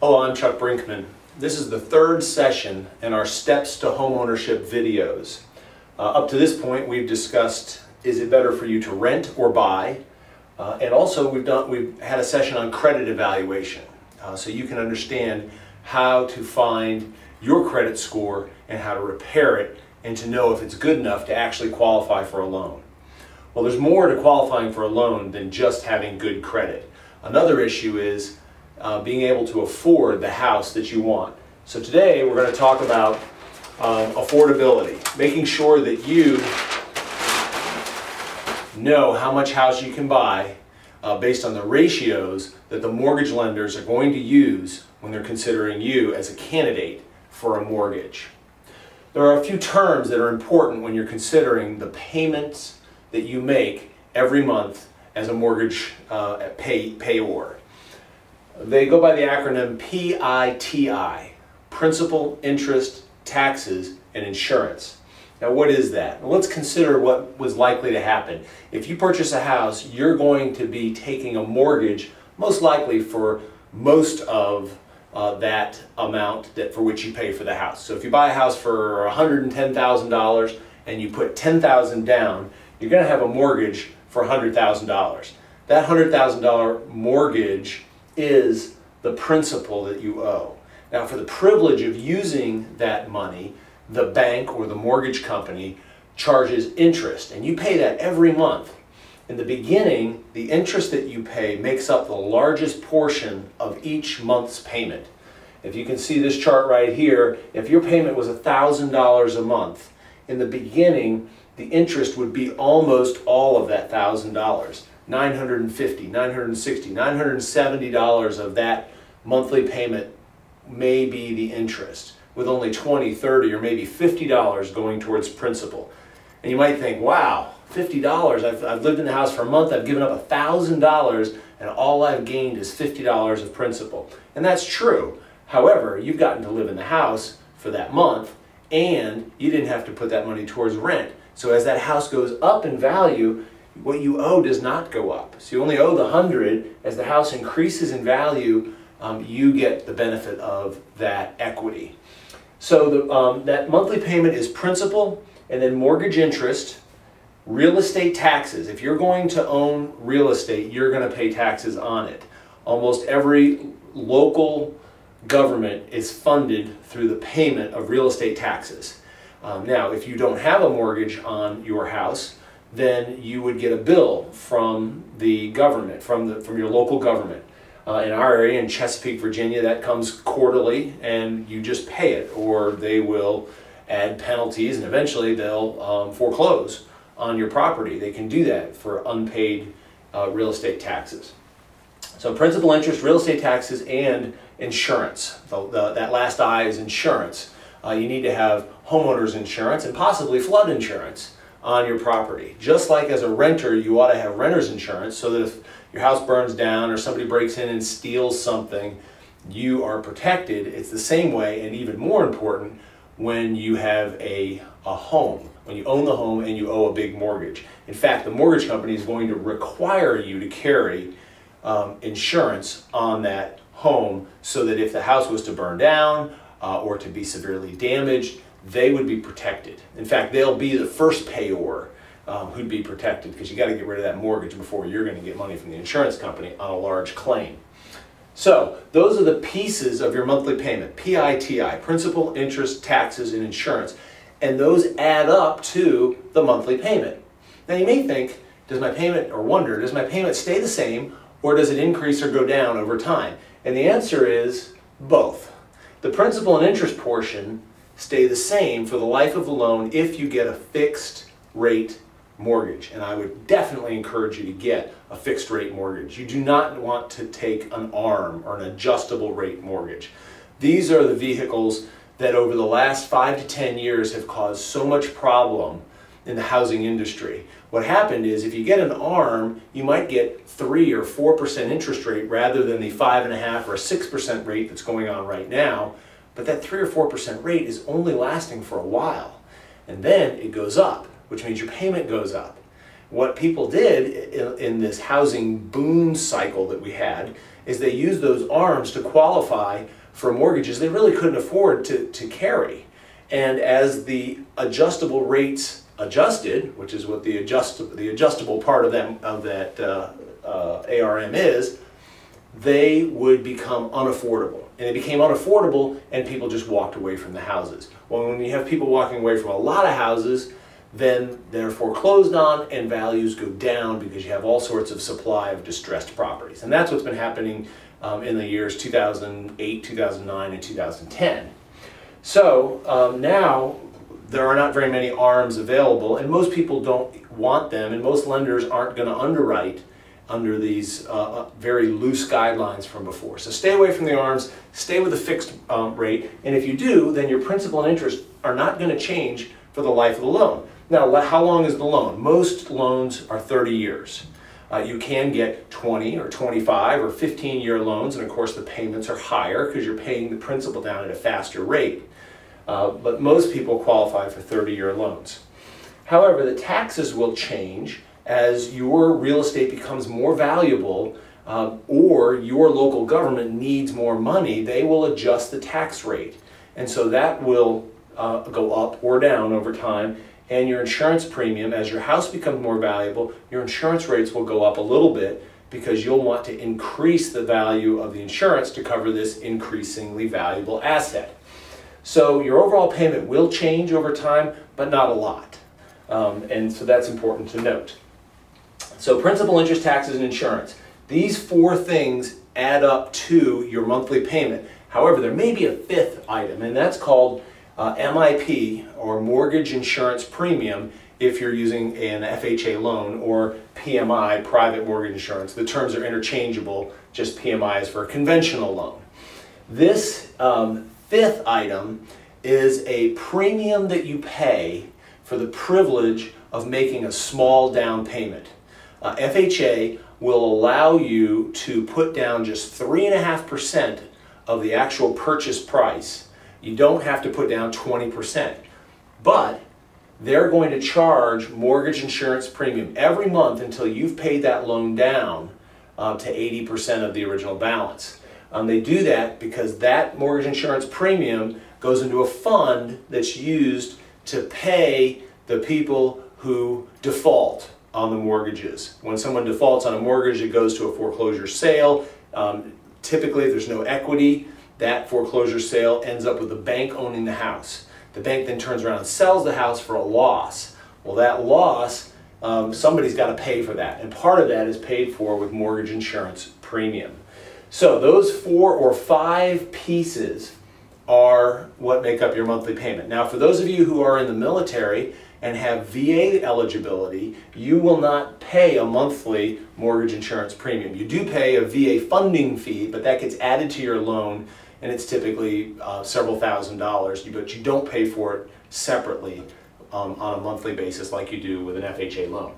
Hello, I'm Chuck Brinkman. This is the third session in our Steps to Homeownership videos. Up to this point, we've discussed, is it better for you to rent or buy? And also we've had a session on credit evaluation, so you can understand how to find your credit score and how to repair it and to know if it's good enough to actually qualify for a loan. Well, there's more to qualifying for a loan than just having good credit. Another issue is being able to afford the house that you want. So today we're going to talk about affordability, making sure that you know how much house you can buy based on the ratios that the mortgage lenders are going to use when they're considering you as a candidate for a mortgage. There are a few terms that are important when you're considering the payments that you make every month as a mortgage payor. They go by the acronym PITI, Principal, Interest, Taxes, and Insurance. Now, what is that? Well, let's consider what was likely to happen. If you purchase a house, you're going to be taking a mortgage, most likely for most of that amount for which you pay for the house. So if you buy a house for $110,000 and you put $10,000 down, you're going to have a mortgage for $100,000. That $100,000 mortgage is the principal that you owe. Now, for the privilege of using that money, the bank or the mortgage company charges interest, and you pay that every month. In the beginning, the interest that you pay makes up the largest portion of each month's payment. If you can see this chart right here, if your payment was $1,000 a month, in the beginning, the interest would be almost all of that $1,000. $950, $960, $970 of that monthly payment may be the interest, with only $20, $30, or maybe $50 going towards principal. And you might think, wow, $50, I've lived in the house for a month, I've given up $1,000, and all I've gained is $50 of principal. And that's true. However, you've gotten to live in the house for that month, and you didn't have to put that money towards rent. So as that house goes up in value, what you owe does not go up. So you only owe the 100. As the house increases in value, you get the benefit of that equity. So that monthly payment is principal, and then mortgage interest, real estate taxes. If you're going to own real estate, you're going to pay taxes on it. Almost every local government is funded through the payment of real estate taxes. Now, if you don't have a mortgage on your house, then you would get a bill from the government, from your local government. In our area, in Chesapeake, Virginia, that comes quarterly, and you just pay it, or they will add penalties, and eventually they'll foreclose on your property. They can do that for unpaid real estate taxes. So principal, interest, real estate taxes, and insurance. That last I is insurance. You need to have homeowner's insurance and possibly flood insurance on your property. Just like as a renter, you ought to have renter's insurance so that if your house burns down or somebody breaks in and steals something, you are protected. It's the same way, and even more important, when you have a home, when you own the home and you owe a big mortgage. In fact, the mortgage company is going to require you to carry insurance on that home so that if the house was to burn down or to be severely damaged, they would be protected. In fact, they'll be the first payor who'd be protected, because you got to get rid of that mortgage before you're going to get money from the insurance company on a large claim. So those are the pieces of your monthly payment: PITI, principal, interest, taxes, and insurance. And those add up to the monthly payment. Now you may think, does my payment stay the same, or does it increase or go down over time? And the answer is both. The principal and interest portion stay the same for the life of the loan if you get a fixed rate mortgage. And I would definitely encourage you to get a fixed rate mortgage. You do not want to take an ARM or an adjustable rate mortgage. These are the vehicles that over the last 5 to 10 years have caused so much problem in the housing industry. What happened is, if you get an ARM, you might get 3 or 4% interest rate rather than the 5.5 or 6% rate that's going on right now. But that 3 or 4% rate is only lasting for a while, and then it goes up, which means your payment goes up. What people did in this housing boom cycle that we had is they used those ARMs to qualify for mortgages they really couldn't afford to carry. And as the adjustable rates adjusted, which is what the adjustable part of that ARM is, they would become unaffordable. And they became unaffordable, and people just walked away from the houses. Well, when you have people walking away from a lot of houses, then they're foreclosed on and values go down because you have all sorts of supply of distressed properties. And that's what's been happening in the years 2008, 2009, and 2010. So now there are not very many ARMs available, and most people don't want them, and most lenders aren't going to underwrite under these very loose guidelines from before. So stay away from the ARMs, stay with a fixed rate, and if you do, then your principal and interest are not going to change for the life of the loan. Now, how long is the loan? Most loans are 30 years. You can get 20 or 25 or 15-year loans, and of course the payments are higher because you're paying the principal down at a faster rate. But most people qualify for 30-year loans. However, the taxes will change as your real estate becomes more valuable or your local government needs more money. They will adjust the tax rate. And so that will go up or down over time. And your insurance premium, as your house becomes more valuable, your insurance rates will go up a little bit because you'll want to increase the value of the insurance to cover this increasingly valuable asset. So your overall payment will change over time, but not a lot. And so that's important to note. So principal, interest, taxes, and insurance. These four things add up to your monthly payment. However, there may be a fifth item, and that's called MIP, or mortgage insurance premium, if you're using an FHA loan, or PMI, private mortgage insurance. The terms are interchangeable, just PMI is for a conventional loan. This fifth item is a premium that you pay for the privilege of making a small down payment. FHA will allow you to put down just 3.5% of the actual purchase price. You don't have to put down 20%. But they're going to charge mortgage insurance premium every month until you've paid that loan down to 80% of the original balance. They do that because that mortgage insurance premium goes into a fund that's used to pay the people who default on the mortgages. When someone defaults on a mortgage, it goes to a foreclosure sale. Typically, if there's no equity, that foreclosure sale ends up with the bank owning the house. The bank then turns around and sells the house for a loss. Well, that loss, somebody's got to pay for that, and part of that is paid for with mortgage insurance premium. So those 4 or 5 pieces are what make up your monthly payment. Now, for those of you who are in the military and have VA eligibility, you will not pay a monthly mortgage insurance premium. You do pay a VA funding fee, but that gets added to your loan, and it's typically several $1,000s, but you don't pay for it separately on a monthly basis like you do with an FHA loan.